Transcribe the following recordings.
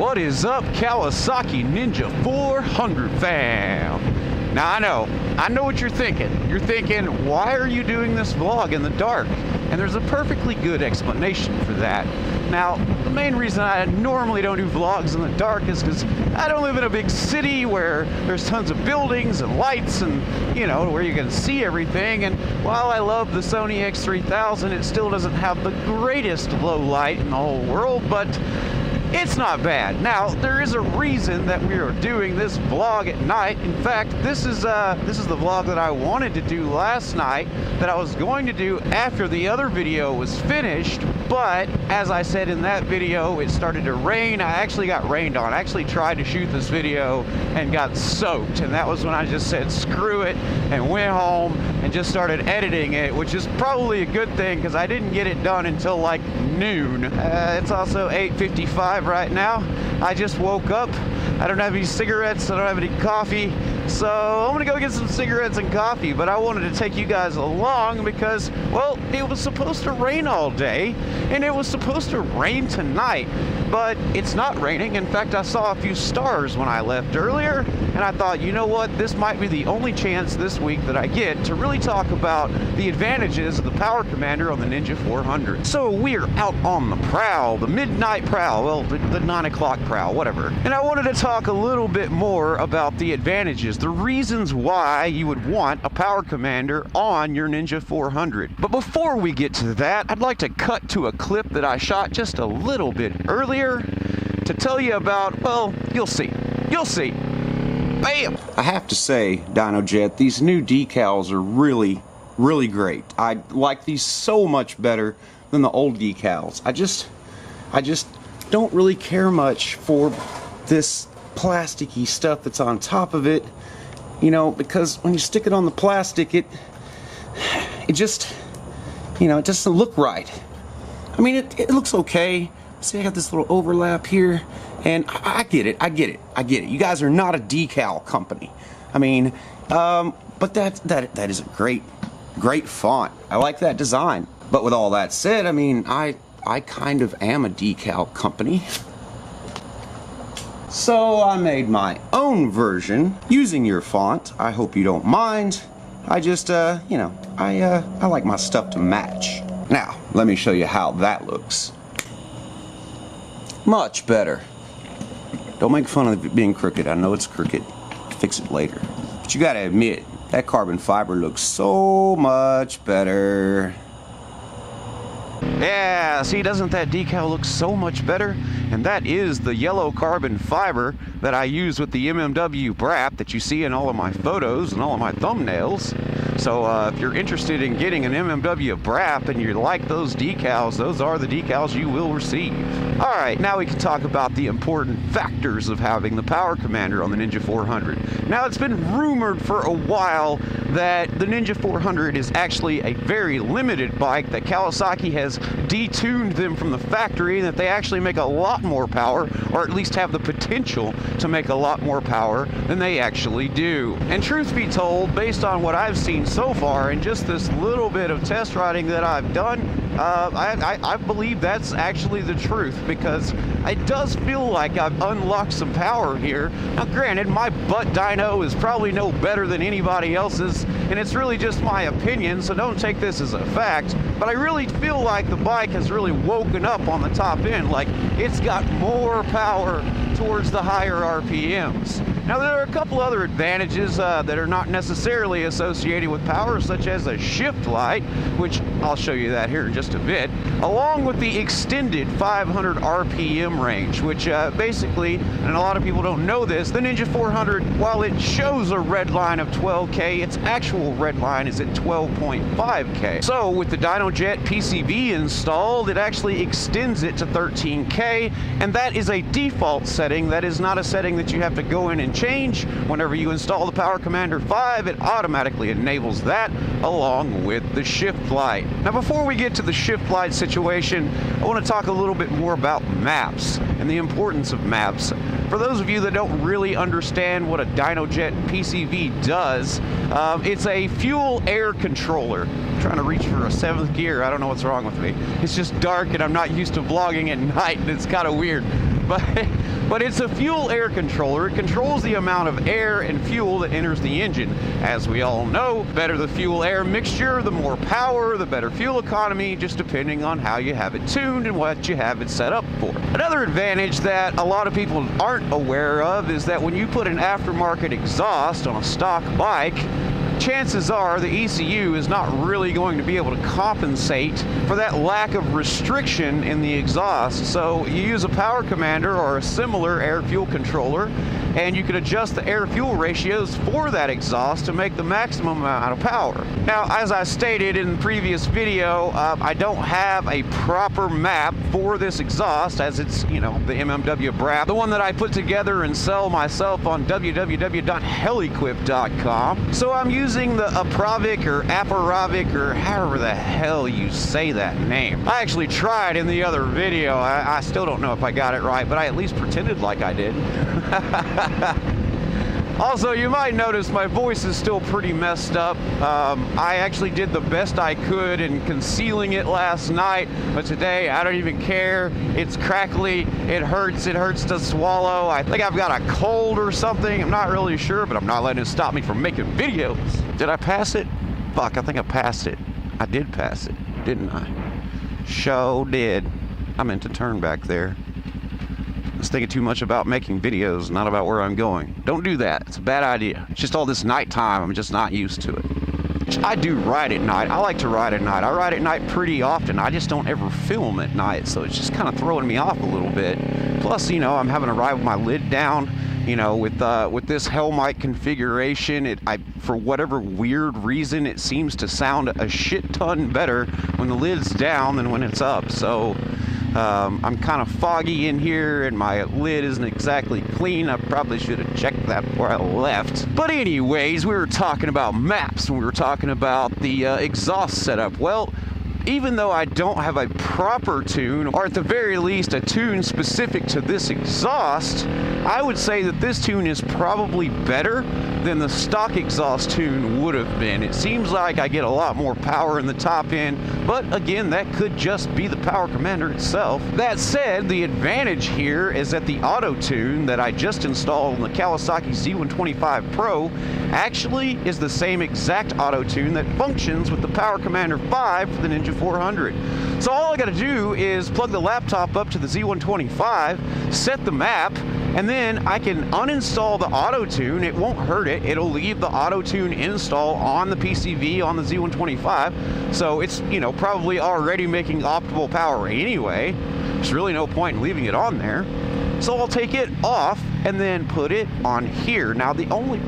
What is up, Kawasaki Ninja 400 fam? Now I know what you're thinking. You're thinking, why are you doing this vlog in the dark? And there's a perfectly good explanation for that. Now, the main reason I normally don't do vlogs in the dark is because I don't live in a big city where there's tons of buildings and lights and, you know, where you can see everything. And while I love the Sony X3000, it still doesn't have the greatest low light in the whole world, but it's not bad. Now, there is a reason that we are doing this vlog at night. In fact, this is the vlog that I wanted to do last night, that I was going to do after the other video was finished, but as I said in that video, it started to rain. I actually got rained on. I actually tried to shoot this video and got soaked, and that was when I just said screw it and went home and just started editing it, which is probably a good thing because I didn't get it done until like noon. It's also 8:55 right now. I just woke up. I don't have any cigarettes, I don't have any coffee, so I'm gonna go get some cigarettes and coffee. But I wanted to take you guys along because, well, it was supposed to rain all day and it was supposed to rain tonight, but it's not raining. In fact, I saw a few stars when I left earlier, and I thought, you know what, this might be the only chance this week that I get to really talk about the advantages of the Power Commander on the Ninja 400. So we're out on the prowl, the midnight prowl, well, the 9 o'clock prowl, whatever. And I wanted to talk a little bit more about the advantages, the reasons why you would want a Power Commander on your Ninja 400. But before we get to that, I'd like to cut to a clip that I shot just a little bit earlier to tell you about, well, you'll see. You'll see. Bam! I have to say, DinoJet, these new decals are really great. I like these so much better than the old decals. I just don't really care much for this plasticky stuff that's on top of it, you know, because when you stick it on the plastic, it just, you know, it doesn't look right. I mean, it looks okay. See, I got this little overlap here, and I get it. You guys are not a decal company. I mean, but that is a great font. I like that design. But with all that said, I mean, I kind of am a decal company. So I made my own version using your font. I hope you don't mind. I just, you know, I like my stuff to match. Now, let me show you how that looks. Much better. Don't make fun of it being crooked. I know it's crooked. Fix it later. But you gotta admit, that carbon fiber looks so much better. Yeah, see, doesn't that decal look so much better? And that is the yellow carbon fiber that I use with the MMW BRAP that you see in all of my photos and all of my thumbnails. So if you're interested in getting an MMW BRAP and you like those decals, those are the decals you will receive. Alright, now we can talk about the important factors of having the Power Commander on the Ninja 400. Now, it's been rumored for a while that the Ninja 400 is actually a very limited bike, that Kawasaki has detuned them from the factory, and that they actually make a lot more power, or at least have the potential to make a lot more power than they actually do. And truth be told, based on what I've seen so far and just this little bit of test riding that I've done, I believe that's actually the truth, because it does feel like I've unlocked some power here. Now granted, my butt dyno is probably no better than anybody else's, and it's really just my opinion, so don't take this as a fact, but I really feel like the bike has really woken up on the top end, like it's got more power towards the higher RPMs. Now, there are a couple other advantages that are not necessarily associated with power, such as a shift light, which I'll show you that here in just a bit, along with the extended 500 RPM range, which basically, and a lot of people don't know this, the Ninja 400, while it shows a red line of 12K, its actual red line is at 12.5K. So with the DinoJet PCB installed, it actually extends it to 13K, and that is a default setting. That is not a setting that you have to go in and change. Whenever you install the Power Commander 5, it automatically enables that along with the shift light. Now, before we get to the shift light situation, I want to talk a little bit more about maps and the importance of maps. For those of you that don't really understand what a DinoJet PCV does, it's a fuel air controller. I'm trying to reach for a 7th gear. I don't know what's wrong with me. It's just dark and I'm not used to vlogging at night, and it's kind of weird. but it's a fuel air controller. It controls the amount of air and fuel that enters the engine. As we all know, better the fuel air mixture, the more power, the better fuel economy, just depending on how you have it tuned and what you have it set up for. Another advantage that a lot of people aren't aware of is that when you put an aftermarket exhaust on a stock bike, chances are the ECU is not really going to be able to compensate for that lack of restriction in the exhaust. So you use a power commander or a similar air-fuel controller, and you can adjust the air-fuel ratios for that exhaust to make the maximum amount of power. Now, as I stated in the previous video, I don't have a proper map for this exhaust, as it's, you know, the MMW BRAP, the one that I put together and sell myself on www.heliquip.com. So I'm using the Apravic or Aparavic or however the hell you say that name. I actually tried in the other video. I still don't know if I got it right, but I at least pretended like I did. Also, you might notice my voice is still pretty messed up. I actually did the best I could in concealing it last night, but today I don't even care. It's crackly, it hurts to swallow. I think I've got a cold or something. I'm not really sure, but I'm not letting it stop me from making videos. Did I pass it? Fuck, I think I passed it. I did pass it, didn't I? Sure did. I meant to turn back there. I was thinking too much about making videos, not about where I'm going. Don't do that. It's a bad idea. It's just all this nighttime. I'm just not used to it. I do ride at night. I like to ride at night. I ride at night pretty often. I just don't ever film at night, so it's just kind of throwing me off a little bit. Plus, you know, I'm having to ride with my lid down. You know, with this Helmite configuration, for whatever weird reason, it seems to sound a shit ton better when the lid's down than when it's up. So I'm kind of foggy in here, and my lid isn't exactly clean. I probably should have checked that before I left. But anyways, we were talking about maps, and we were talking about the exhaust setup. Well, even though I don't have a proper tune, or at the very least a tune specific to this exhaust, I would say that this tune is probably better than the stock exhaust tune would have been. It seems like I get a lot more power in the top end, but again, that could just be the power commander itself. That said, the advantage here is that the auto-tune that I just installed on the Kawasaki Z125 Pro actually is the same exact auto-tune that functions with the Power Commander 5 for the Ninja 400. So all I gotta do is plug the laptop up to the Z125, set the map, and then I can uninstall the auto-tune. It won't hurt it. It'll leave the auto-tune install on the PCV on the Z125. So it's, you know, probably already making optimal power anyway. There's really no point in leaving it on there. So I'll take it off and then put it on here. Now the only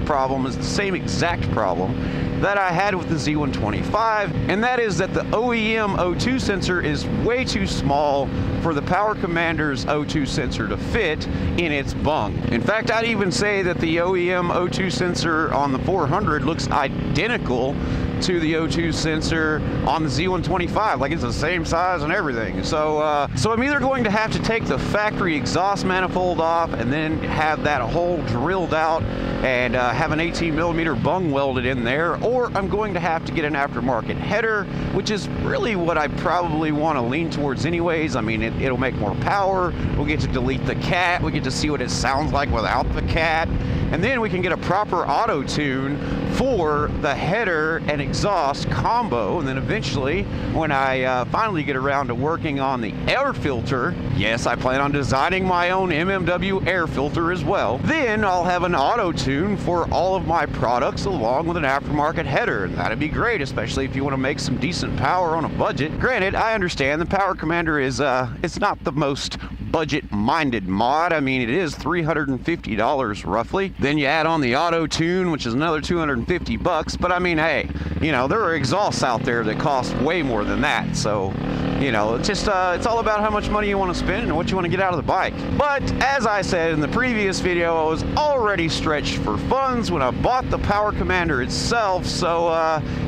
problem is the same exact problem that I had with the Z125, and that is that the OEM O2 sensor is way too small for the Power Commander's O2 sensor to fit in its bung. In fact, I'd even say that the OEM O2 sensor on the 400 looks identical to the O2 sensor on the Z125, like it's the same size and everything. So I'm either going to have to take the factory exhaust manifold off and then have that hole drilled out and have an 18mm bung welded in there, or I'm going to have to get an aftermarket header, which is really what I probably want to lean towards anyways. I mean, it'll make more power. We'll get to delete the cat. We get to see what it sounds like without the cat. And then we can get a proper auto-tune for the header and exhaust combo. And then eventually, when I finally get around to working on the air filter, yes, I plan on designing my own MMW air filter as well, then I'll have an auto-tune for all of my products along with an aftermarket header. And that'd be great, especially if you want to make some decent power on a budget. Granted, I understand the Power Commander is it's not the most budget-minded mod. I mean, it is $350 roughly. Then you add on the auto-tune, which is another $250, but I mean, hey, you know, there are exhausts out there that cost way more than that. So, you know, it's just it's all about how much money you want to spend and what you want to get out of the bike. But as I said in the previous video, I was already stretched for funds when I bought the Power Commander itself, so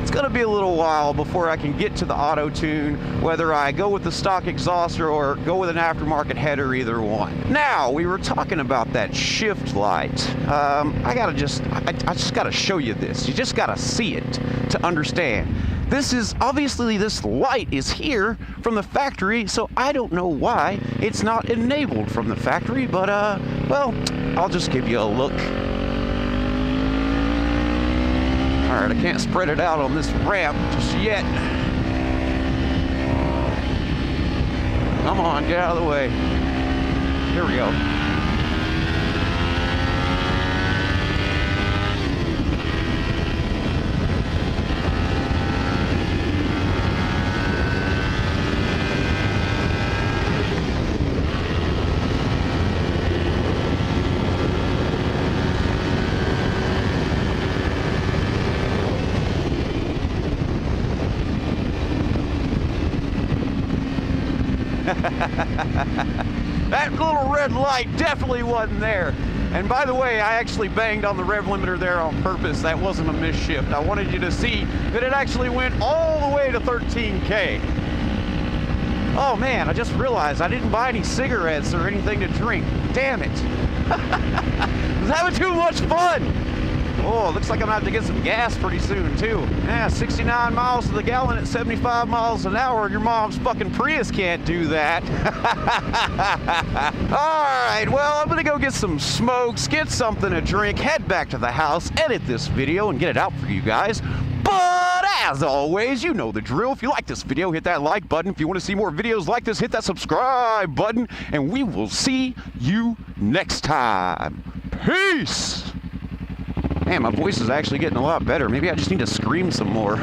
it's gonna be a little while before I can get to the auto-tune, whether I go with the stock exhauster or go with an aftermarket header, either one. Now, we were talking about that shift light. I just gotta show you this. You just gotta see it to understand. Obviously this light is here from the factory, so I don't know why it's not enabled from the factory, but well, I'll just give you a look. All right, I can't spread it out on this ramp just yet. Come on, get out of the way. Here we go. That little red light definitely wasn't there. And by the way, I actually banged on the rev limiter there on purpose. That wasn't a misshift. I wanted you to see that it actually went all the way to 13K. Oh man, I just realized I didn't buy any cigarettes or anything to drink. Damn it. I was having too much fun. Oh, looks like I'm gonna have to get some gas pretty soon too. Yeah, 69 miles to the gallon at 75 miles an hour. Your mom's fucking Prius can't do that. All right, well, I'm gonna go get some smokes, get something to drink, head back to the house, edit this video, and get it out for you guys. But as always, you know the drill. If you like this video, hit that like button. If you want to see more videos like this, hit that subscribe button, and we will see you next time. Peace! Man, my voice is actually getting a lot better. Maybe I just need to scream some more.